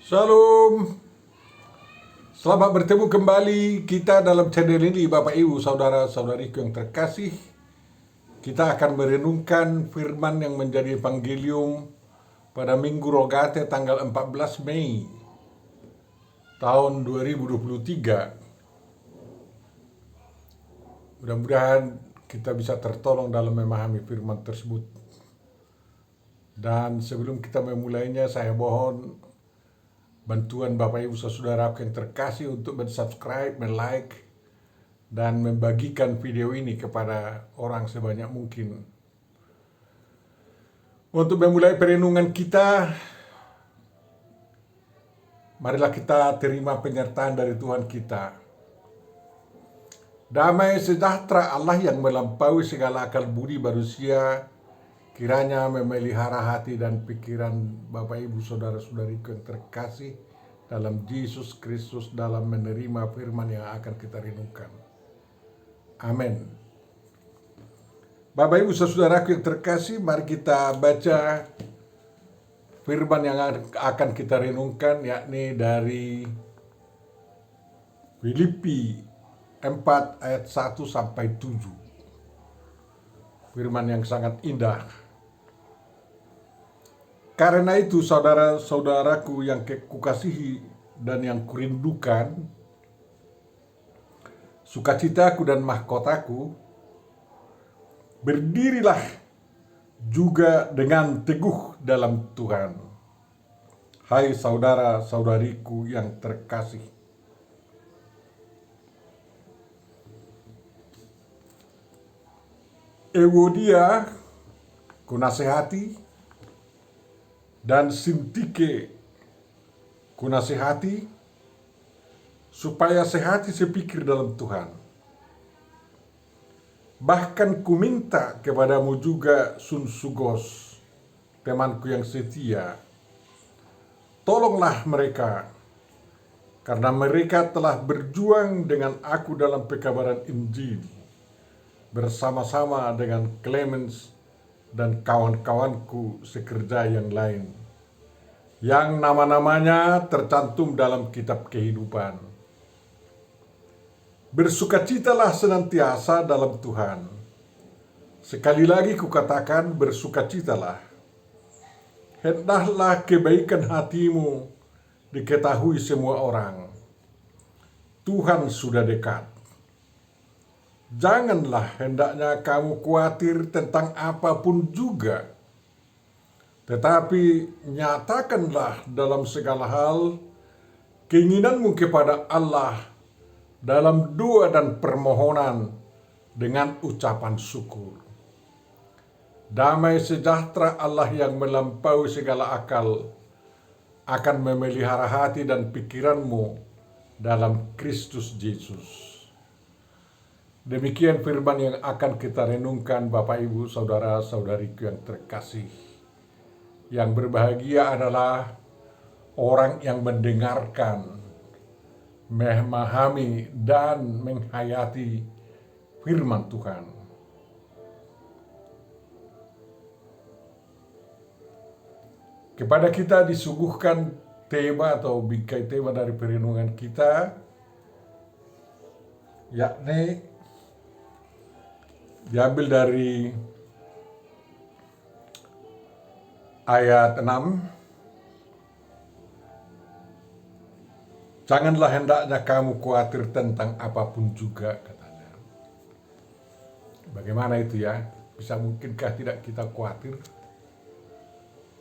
Shalom, selamat bertemu kembali kita dalam channel ini Bapak Ibu Saudara-saudariku yang terkasih. Kita akan merenungkan firman yang menjadi evangelium pada Minggu Rogate tanggal 14 Mei tahun 2023. Mudah-mudahan kita bisa tertolong dalam memahami firman tersebut. Dan sebelum kita memulainya, saya mohon bantuan Bapak Ibu Saudara yang terkasih untuk subscribe, like, dan membagikan video ini kepada orang sebanyak mungkin. Untuk memulai perenungan kita, marilah kita terima penyertaan dari Tuhan kita. Damai sejahtera Allah yang melampaui segala akal budi manusia, kiranya memelihara hati dan pikiran Bapak Ibu Saudara-saudariku yang terkasih dalam Yesus Kristus dalam menerima firman yang akan kita renungkan. Amin. Bapak Ibu Saudaraku yang terkasih, mari kita baca firman yang akan kita renungkan, yakni dari Filipi 4 ayat 1 sampai 7. Firman yang sangat indah. Karena itu saudara-saudaraku yang kukasihi dan yang kurindukan, sukacitaku dan mahkotaku, berdirilah juga dengan teguh dalam Tuhan. Hai saudara-saudariku yang terkasih. Ewodia kunasehati, dan Sintike kunasehati, supaya sehati sepikir dalam Tuhan. Bahkan kuminta kepadamu juga Sunsugos, temanku yang setia. Tolonglah mereka, karena mereka telah berjuang dengan aku dalam pekabaran Injil, bersama-sama dengan Clemens dan kawan-kawanku sekerja yang lain, yang nama-namanya tercantum dalam kitab kehidupan. Bersukacitalah senantiasa dalam Tuhan. Sekali lagi kukatakan, bersukacitalah. Hendaklah kebaikan hatimu diketahui semua orang. Tuhan sudah dekat. Janganlah hendaknya kamu khawatir tentang apapun juga, tetapi nyatakanlah dalam segala hal keinginanmu kepada Allah dalam doa dan permohonan dengan ucapan syukur. Damai sejahtera Allah yang melampaui segala akal akan memelihara hati dan pikiranmu dalam Kristus Yesus. Demikian firman yang akan kita renungkan Bapak Ibu Saudara-saudariku yang terkasih. Yang berbahagia adalah orang yang mendengarkan, memahami dan menghayati firman Tuhan. Kepada kita disuguhkan tema atau bingkai tema dari perenungan kita, yakni diambil dari ayat 6. Janganlah hendaknya kamu khawatir tentang apapun juga, katanya. Bagaimana itu ya? Bisa mungkinkah tidak kita khawatir?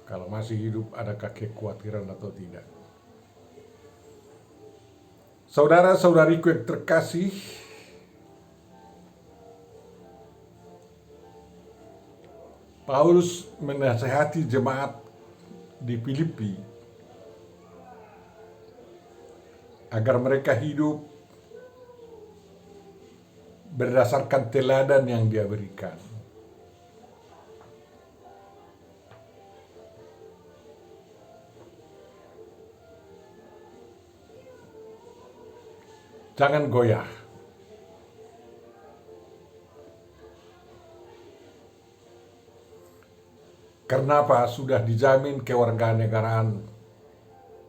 Kalau masih hidup, adakah kekhawatiran atau tidak? Saudara-saudariku yang terkasih, Paulus menasihati jemaat di Filipi agar mereka hidup berdasarkan teladan yang dia berikan. Jangan goyah. Kenapa? Sudah dijamin kewarganegaraan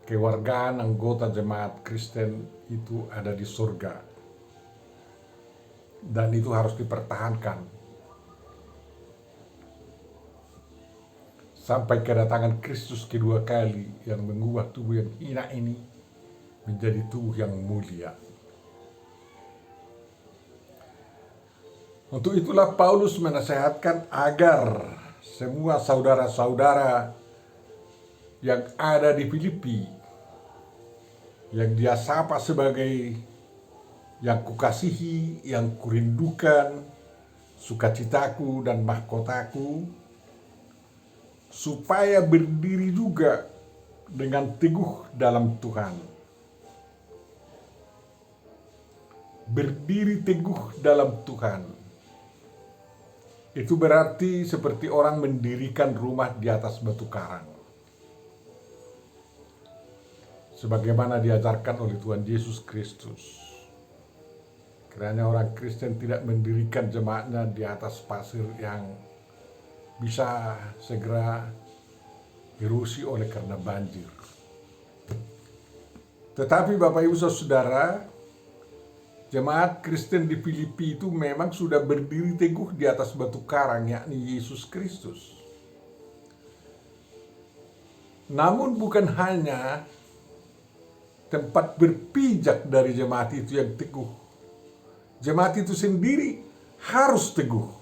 kewargaan anggota jemaat Kristen itu ada di surga. Dan itu harus dipertahankan sampai kedatangan Kristus kedua kali yang mengubah tubuh yang hina ini menjadi tubuh yang mulia. Untuk itulah Paulus menasehatkan agar semua saudara-saudara yang ada di Filipi, yang dia sapa sebagai yang kukasihi, yang kurindukan, sukacitaku dan mahkotaku, supaya berdiri juga dengan teguh dalam Tuhan. Berdiri teguh dalam Tuhan. Itu berarti seperti orang mendirikan rumah di atas batu karang. Sebagaimana diajarkan oleh Tuhan Yesus Kristus. Kiranya orang Kristen tidak mendirikan jemaatnya di atas pasir yang bisa segera erosi oleh karena banjir. Tetapi Bapak Ibu Saudara, jemaat Kristen di Filipi itu memang sudah berdiri teguh di atas batu karang, yakni Yesus Kristus. Namun bukan hanya tempat berpijak dari jemaat itu yang teguh. Jemaat itu sendiri harus teguh.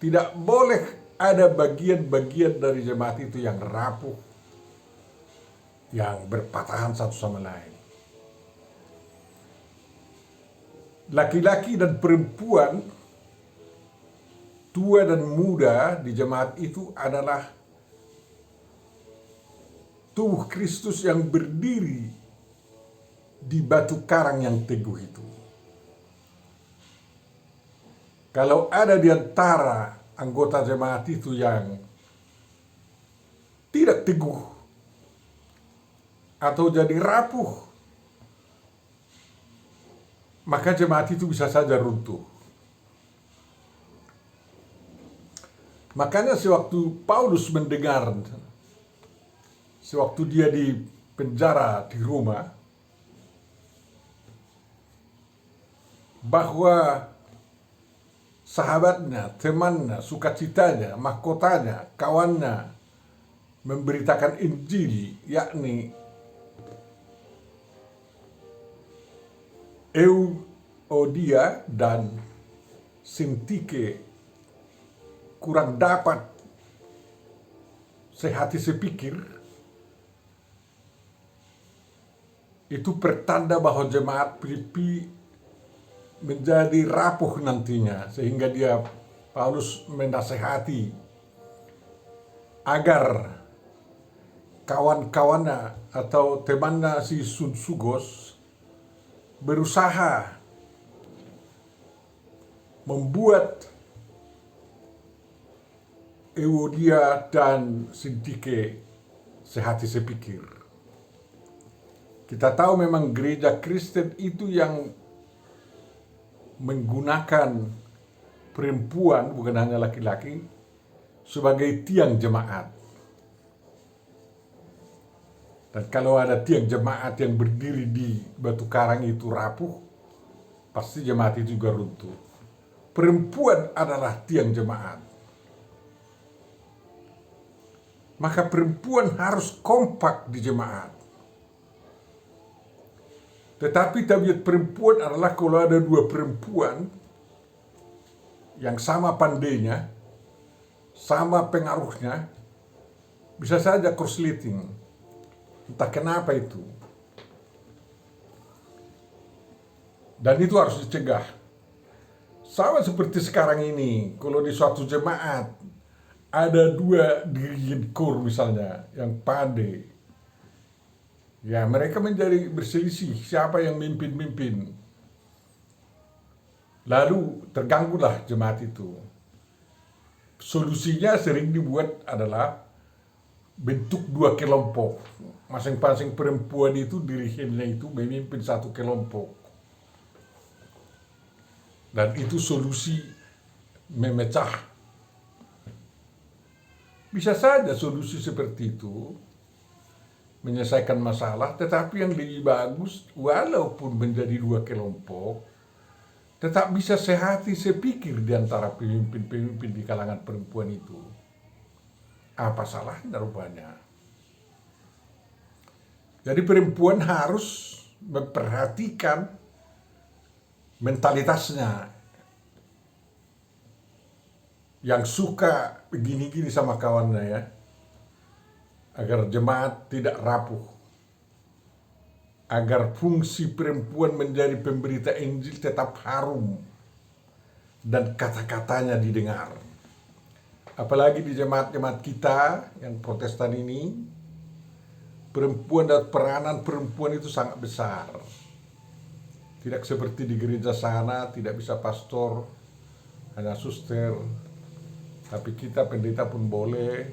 Tidak boleh ada bagian-bagian dari jemaat itu yang rapuh, yang berpatahan satu sama lain. Laki-laki dan perempuan, tua dan muda di jemaat itu adalah tubuh Kristus yang berdiri di batu karang yang teguh itu. Kalau ada di antara anggota jemaat itu yang tidak teguh atau jadi rapuh, maka jemaat itu bisa saja runtuh. Makanya sewaktu Paulus mendengar, sewaktu dia di penjara di Roma, bahwa sahabatnya, temannya, sukacitanya, mahkotanya, kawannya memberitakan Injil, yakni Euodia dan Sintike kurang dapat sehati sepikir, itu pertanda bahwa jemaat Filipi menjadi rapuh nantinya, sehingga Paulus menasehati agar kawan-kawannya atau temannya si Sugos berusaha membuat Euodia dan Sintike sehati sepikir. Kita tahu memang gereja Kristen itu yang menggunakan perempuan, bukan hanya laki-laki, sebagai tiang jemaat. Dan kalau ada tiang jemaat yang berdiri di batu karang itu rapuh, pasti jemaat itu juga runtuh. Perempuan adalah tiang jemaat. Maka perempuan harus kompak di jemaat. Tetapi tabiat perempuan adalah kalau ada dua perempuan yang sama pandainya, sama pengaruhnya, bisa saja korsleting. Entah kenapa itu. Dan itu harus dicegah. Sama seperti sekarang ini, kalau di suatu jemaat ada dua dirigent kor misalnya yang pandai, ya mereka menjadi berselisih siapa yang mimpin. Lalu terganggulah jemaat itu. Solusinya sering dibuat adalah bentuk dua kelompok. Masing-masing perempuan itu dirigennya itu memimpin satu kelompok. Dan itu solusi memecah. Bisa saja solusi seperti itu menyelesaikan masalah, tetapi yang lebih bagus walaupun menjadi dua kelompok, tetap bisa sehati sepikir di antara pemimpin-pemimpin di kalangan perempuan itu. Apa salahnya rupanya? Jadi perempuan harus memperhatikan mentalitasnya, yang suka begini-gini sama kawannya ya, agar jemaat tidak rapuh, agar fungsi perempuan menjadi pemberita Injil tetap harum dan kata-katanya didengar. Apalagi di jemaat-jemaat kita yang Protestan ini, perempuan dan peranan perempuan itu sangat besar. Tidak seperti di gereja sana, tidak bisa pastor, hanya suster. Tapi kita pendeta pun boleh,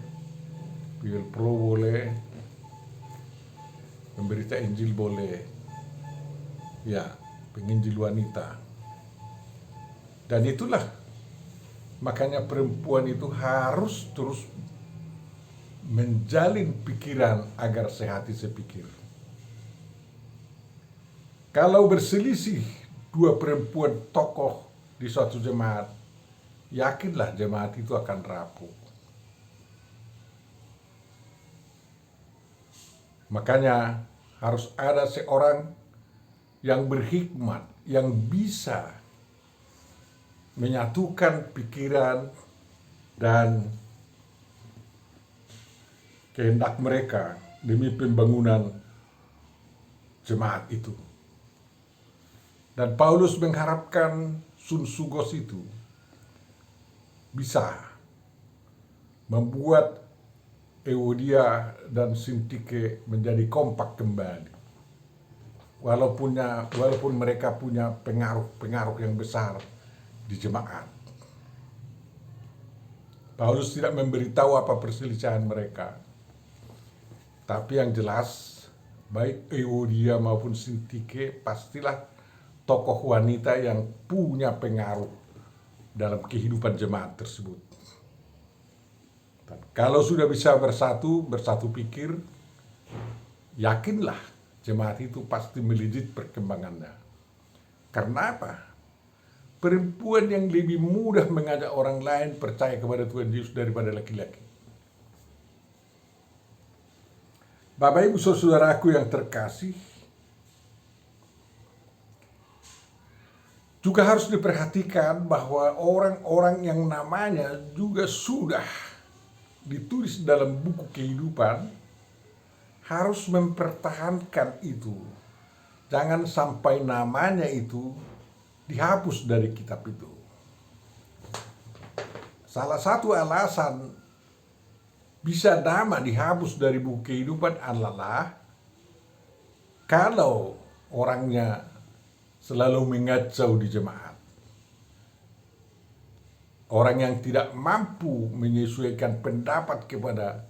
Bill Pro boleh, pemberita Injil boleh. Ya, penginjil wanita. Dan itulah, makanya perempuan itu harus terus menjalin pikiran agar sehati sepikir. Kalau berselisih dua perempuan tokoh di suatu jemaat, yakinlah jemaat itu akan rapuh. Makanya harus ada seorang yang berhikmat, yang bisa menyatukan pikiran dan kehendak mereka demi pembangunan jemaat itu. Dan Paulus mengharapkan Sun Sugos itu bisa membuat Euodia dan Sintike menjadi kompak kembali. Walaupun mereka punya pengaruh yang besar di jemaat. Paulus tidak memberitahu apa perselisihan mereka. Tapi yang jelas, baik Euodia maupun Sintike pastilah tokoh wanita yang punya pengaruh dalam kehidupan jemaat tersebut. Dan kalau sudah bisa bersatu pikir, yakinlah jemaat itu pasti melejit perkembangannya. Karena apa? Perempuan yang lebih mudah mengajak orang lain percaya kepada Tuhan Yesus daripada laki-laki. Bapak Ibu saudaraku yang terkasih, juga harus diperhatikan bahwa orang-orang yang namanya juga sudah ditulis dalam buku kehidupan harus mempertahankan itu. Jangan sampai namanya itu dihapus dari kitab itu. Salah satu alasan bisa nama dihapus dari buku kehidupan adalah kalau orangnya selalu mengacau di jemaat. Orang yang tidak mampu menyesuaikan pendapat kepada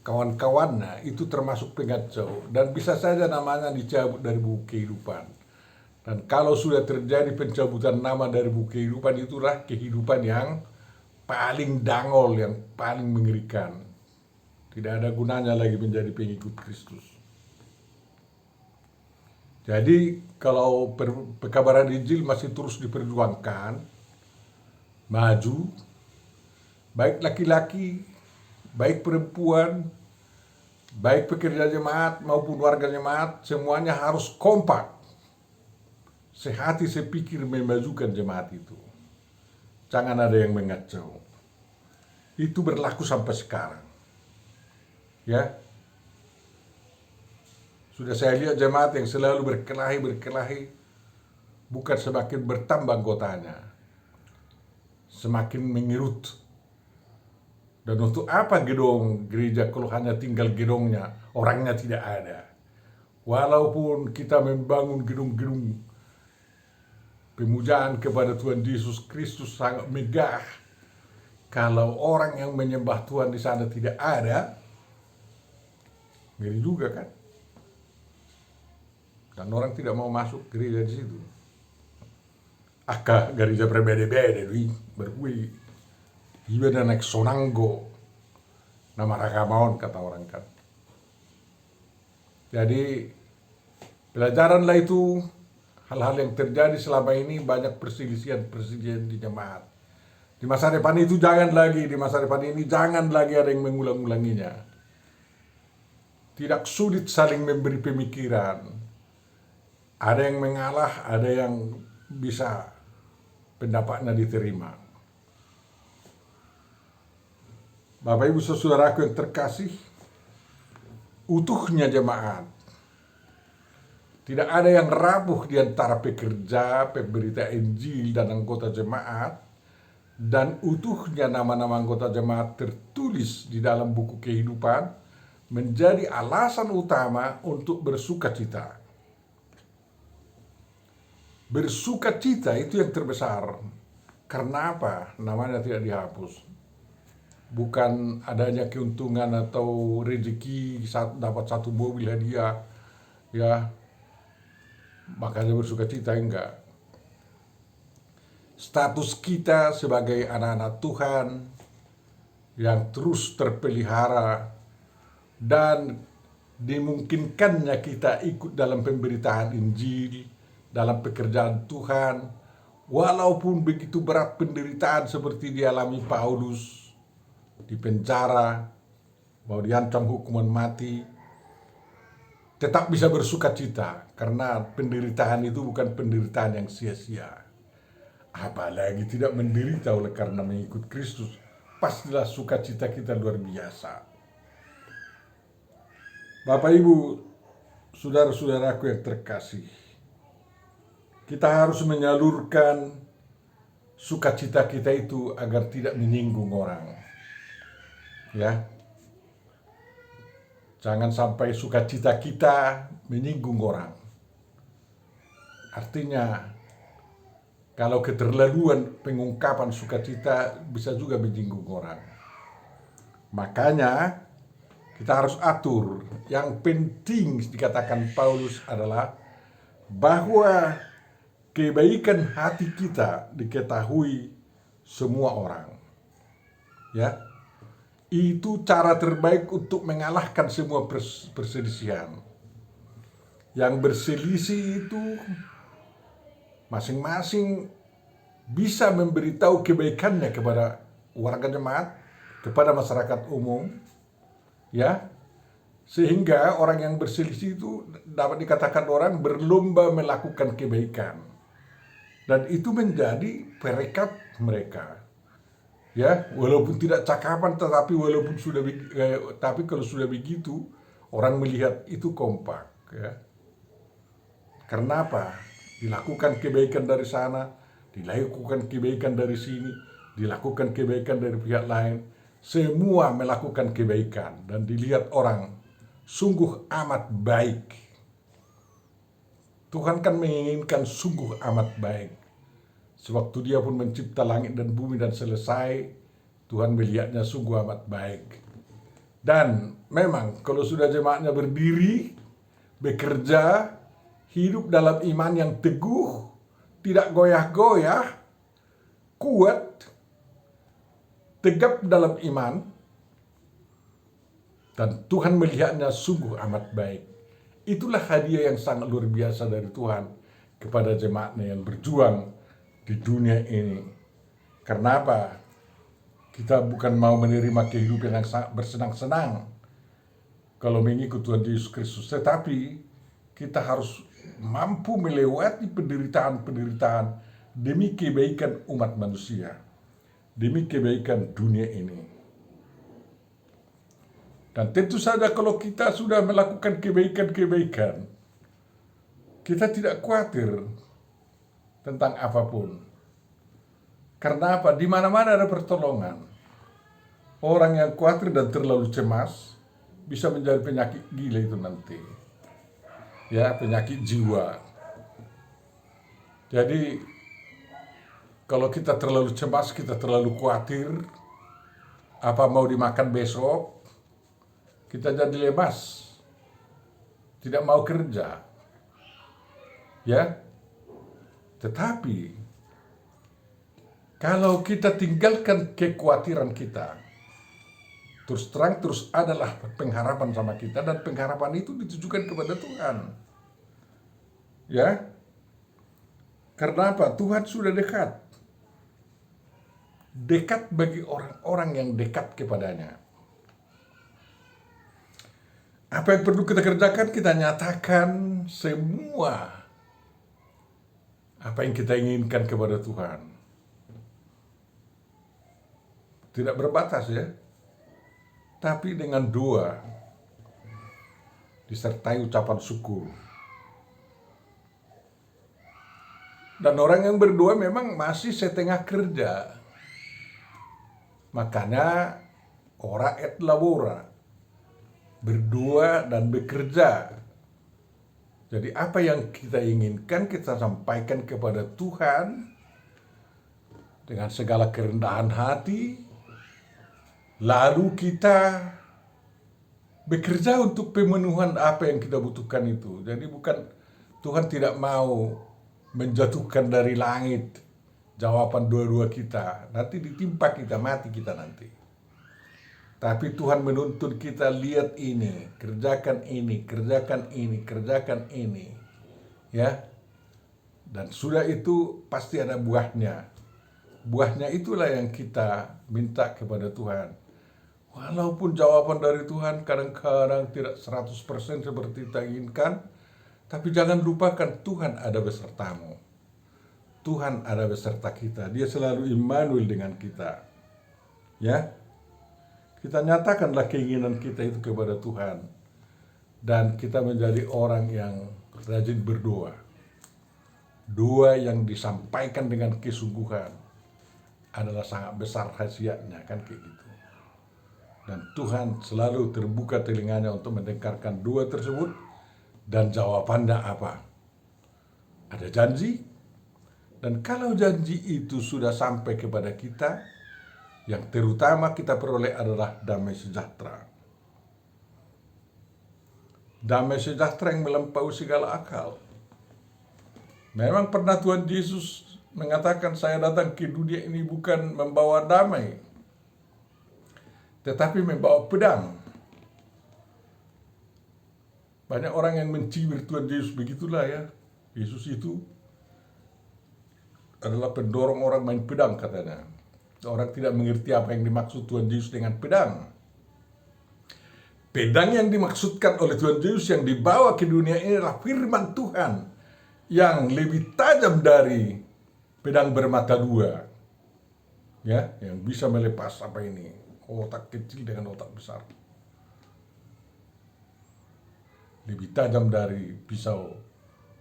kawan-kawannya itu termasuk pengacau dan bisa saja namanya dicabut dari buku kehidupan. Dan kalau sudah terjadi pencabutan nama dari buku kehidupan, itulah kehidupan yang paling dangol, yang paling mengerikan. Tidak ada gunanya lagi menjadi pengikut Kristus. Jadi kalau pekabaran Injil masih terus diperjuangkan, maju, baik laki-laki, baik perempuan, baik pekerja jemaat maupun warga jemaat, semuanya harus kompak, sehati sepikir memajukan jemaat itu. Jangan ada yang mengacau. Itu berlaku sampai sekarang. Ya, sudah saya lihat jemaat yang selalu berkelahi, bukan semakin bertambah anggotanya, semakin mengerut. Dan untuk apa gedung gereja kalau hanya tinggal gedungnya, orangnya tidak ada. Walaupun kita membangun gedung-gedung pemujaan kepada Tuhan Yesus Kristus sangat megah, kalau orang yang menyembah Tuhan di sana tidak ada, ngeri juga kan? Dan orang tidak mau masuk gereja di situ. Aka gereja berbeda-beda, berkui. Iba dan naik sonanggo, nama ragamaon kata orang kan. Jadi pelajaranlah itu hal-hal yang terjadi selama ini, banyak perselisihan di jemaat. Di masa depan itu di masa depan ini jangan lagi ada yang mengulang-ulanginya. Tidak sulit saling memberi pemikiran. Ada yang mengalah, ada yang bisa pendapatnya diterima. Bapak Ibu saudaraku yang terkasih, utuhnya jemaat. Tidak ada yang rapuh di antara pekerja, pemberita Injil dan anggota jemaat, dan utuhnya nama-nama anggota jemaat tertulis di dalam buku kehidupan menjadi alasan utama untuk bersukacita. Bersukacita itu yang terbesar. Karena apa? Namanya tidak dihapus. Bukan adanya keuntungan atau rezeki dapat satu mobil hadiah, ya makanya bersukacita, enggak. Status kita sebagai anak-anak Tuhan yang terus terpelihara dan dimungkinkannya kita ikut dalam pemberitaan Injil, dalam pekerjaan Tuhan, walaupun begitu berat penderitaan seperti dialami Paulus di penjara, mau diancam hukuman mati, tetap bisa bersukacita karena penderitaan itu bukan penderitaan yang sia-sia. Apalagi tidak menderita oleh karena mengikut Kristus, pastilah sukacita kita luar biasa. Bapak Ibu, saudara-saudaraku yang terkasih, kita harus menyalurkan sukacita kita itu agar tidak menyinggung orang. Ya, jangan sampai sukacita kita menyinggung orang. Artinya, kalau keterlaluan pengungkapan sukacita bisa juga menyinggung orang. Makanya, kita harus atur. Yang penting dikatakan Paulus adalah bahwa kebaikan hati kita diketahui semua orang. Ya, itu cara terbaik untuk mengalahkan semua perselisihan. Yang berselisih itu masing-masing bisa memberitahu kebaikannya kepada warga jemaat, kepada masyarakat umum, ya, sehingga orang yang berselisih itu dapat dikatakan orang berlomba melakukan kebaikan, dan itu menjadi perekat mereka. Ya, walaupun tidak cakapan, tapi kalau sudah begitu orang melihat itu kompak. Ya. Karena apa? Dilakukan kebaikan dari sana, dilakukan kebaikan dari sini, dilakukan kebaikan dari pihak lain. Semua melakukan kebaikan dan dilihat orang sungguh amat baik. Tuhan kan menginginkan sungguh amat baik. Sewaktu dia pun mencipta langit dan bumi dan selesai, Tuhan melihatnya sungguh amat baik. Dan memang kalau sudah jemaatnya berdiri, bekerja, hidup dalam iman yang teguh, tidak goyah-goyah, kuat, tegap dalam iman, dan Tuhan melihatnya sungguh amat baik. Itulah hadiah yang sangat luar biasa dari Tuhan kepada jemaatnya yang berjuang di dunia ini. Karena apa? Kita bukan mau menerima kehidupan yang sangat bersenang-senang kalau mengikut Tuhan Yesus Kristus, tetapi kita harus mampu melewati penderitaan-penderitaan demi kebaikan umat manusia, demi kebaikan dunia ini. Dan tentu saja kalau kita sudah melakukan kebaikan-kebaikan, kita tidak khawatir tentang apapun. Karena apa? Di mana-mana ada pertolongan. Orang yang khawatir dan terlalu cemas bisa menjadi penyakit gila itu nanti. Ya, penyakit jiwa. Jadi kalau kita terlalu cemas, kita terlalu khawatir apa mau dimakan besok, kita jadi lemas, tidak mau kerja. Ya. Tetapi kalau kita tinggalkan kekhawatiran kita, terus terang terus adalah pengharapan sama kita, dan pengharapan itu ditujukan kepada Tuhan. Ya, karena apa? Tuhan sudah dekat. Dekat bagi orang-orang yang dekat kepadanya. Apa yang perlu kita kerjakan? Kita nyatakan semua apa yang kita inginkan kepada Tuhan. Tidak berbatas ya, tapi dengan doa disertai ucapan syukur. Dan orang yang berdoa memang masih setengah kerja. Makanya ora et labora, berdoa dan bekerja. Jadi apa yang kita inginkan kita sampaikan kepada Tuhan dengan segala kerendahan hati, lalu kita bekerja untuk pemenuhan apa yang kita butuhkan itu. Jadi bukan, Tuhan tidak mau menjatuhkan dari langit jawaban doa-doa kita, nanti ditimpa kita, mati kita nanti. Tapi Tuhan menuntut kita, lihat ini, kerjakan ini, kerjakan ini, kerjakan ini. Ya. Dan sudah itu pasti ada buahnya. Buahnya itulah yang kita minta kepada Tuhan. Walaupun jawaban dari Tuhan kadang-kadang tidak 100% seperti kita inginkan, tapi jangan lupakan Tuhan ada besertamu. Tuhan ada beserta kita. Dia selalu Immanuel dengan kita. Ya. Kita nyatakanlah keinginan kita itu kepada Tuhan. Dan kita menjadi orang yang rajin berdoa. Doa yang disampaikan dengan kesungguhan adalah sangat besar khasiatnya, kan kayak gitu. Dan Tuhan selalu terbuka telinganya untuk mendengarkan doa tersebut. Dan jawabannya apa? Ada janji. Dan kalau janji itu sudah sampai kepada kita, yang terutama kita peroleh adalah damai sejahtera. Damai sejahtera yang melampaui segala akal. Memang pernah Tuhan Yesus mengatakan, saya datang ke dunia ini bukan membawa damai, tetapi membawa pedang. Banyak orang yang mencibir Tuhan Yesus, begitulah ya. Yesus itu adalah pendorong orang main pedang katanya. Orang tidak mengerti apa yang dimaksud Tuhan Yesus dengan pedang. Pedang yang dimaksudkan oleh Tuhan Yesus yang dibawa ke dunia ini adalah firman Tuhan yang lebih tajam dari pedang bermata dua. Ya, yang bisa melepas apa ini? Otak kecil dengan otak besar. Lebih tajam dari pisau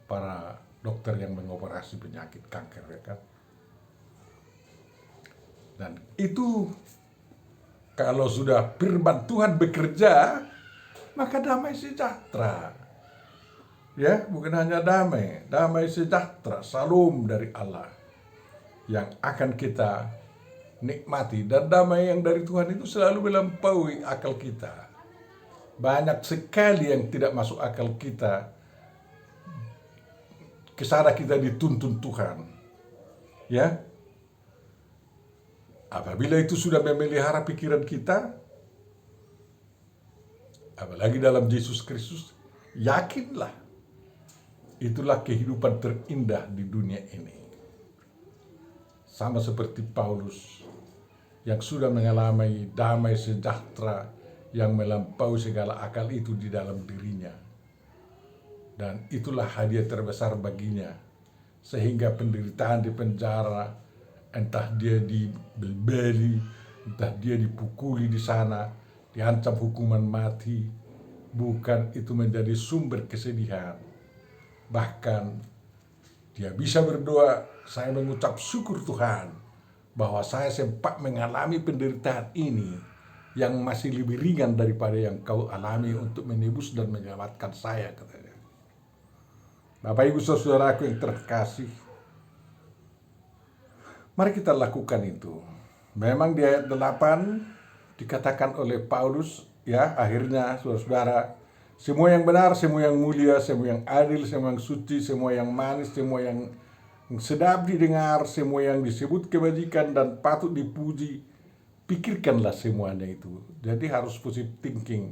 para dokter yang mengoperasi penyakit kanker, ya kan? Dan itu kalau sudah firman Tuhan bekerja, maka damai sejahtera. Ya, bukan hanya damai, damai sejahtera, salam dari Allah yang akan kita nikmati. Dan damai yang dari Tuhan itu selalu melampaui akal kita. Banyak sekali yang tidak masuk akal kita. Kesana kita dituntun Tuhan. Ya. Apabila itu sudah memelihara pikiran kita, apalagi dalam Yesus Kristus, yakinlah itulah kehidupan terindah di dunia ini. Sama seperti Paulus yang sudah mengalami damai sejahtera yang melampaui segala akal itu di dalam dirinya. Dan itulah hadiah terbesar baginya. Sehingga penderitaan di penjara, entah dia dibeli, entah dia dipukuli di sana, diancam hukuman mati, bukan itu menjadi sumber kesedihan. Bahkan dia bisa berdoa, saya mengucap syukur Tuhan bahwa saya sempat mengalami penderitaan ini yang masih lebih ringan daripada yang kau alami untuk menebus dan menyelamatkan saya, katanya. Bapak Ibu Saudaraku yang terkasih, mari kita lakukan itu. Memang di ayat 8 dikatakan oleh Paulus, ya, akhirnya saudara-saudara, semua yang benar, semua yang mulia, semua yang adil, semua yang suci, semua yang manis, semua yang sedap didengar, semua yang disebut kebajikan dan patut dipuji, pikirkanlah semuanya itu. Jadi harus positive thinking.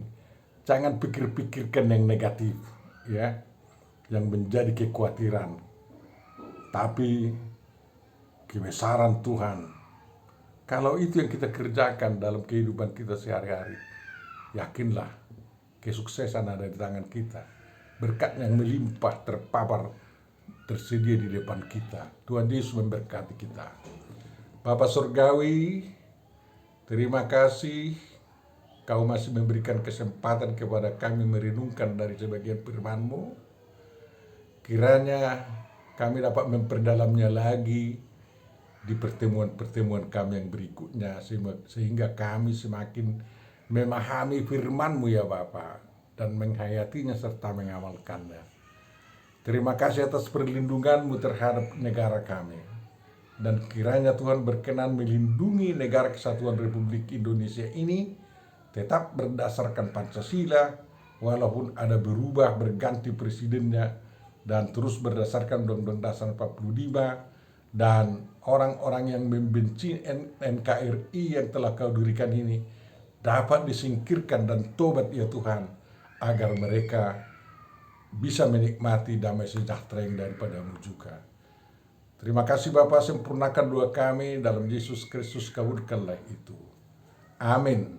Jangan pikir-pikirkan yang negatif, ya, yang menjadi kekhawatiran. Tapi kebesaran Tuhan. Kalau itu yang kita kerjakan dalam kehidupan kita sehari-hari, yakinlah kesuksesan ada di tangan kita. Berkat yang melimpah terpapar tersedia di depan kita. Tuhan Yesus memberkati kita. Bapa Surgawi, terima kasih Kau masih memberikan kesempatan kepada kami merenungkan dari sebagian firman-Mu. Kiranya kami dapat memperdalamnya lagi di pertemuan-pertemuan kami yang berikutnya, sehingga kami semakin memahami firman-Mu ya Bapa, dan menghayatinya serta mengamalkannya. Terima kasih atas perlindungan-Mu terhadap negara kami. Dan kiranya Tuhan berkenan melindungi negara kesatuan Republik Indonesia ini tetap berdasarkan Pancasila, walaupun ada berubah berganti presidennya, dan terus berdasarkan Undang-Undang Dasar 45, dan orang-orang yang membenci NKRI yang telah Kau dirikan ini dapat disingkirkan dan tobat ya Tuhan, agar mereka bisa menikmati damai sejahtera yang daripada-Mu juga. Terima kasih Bapa, sempurnakan doa kami dalam Yesus Kristus, kabulkanlah itu. Amin.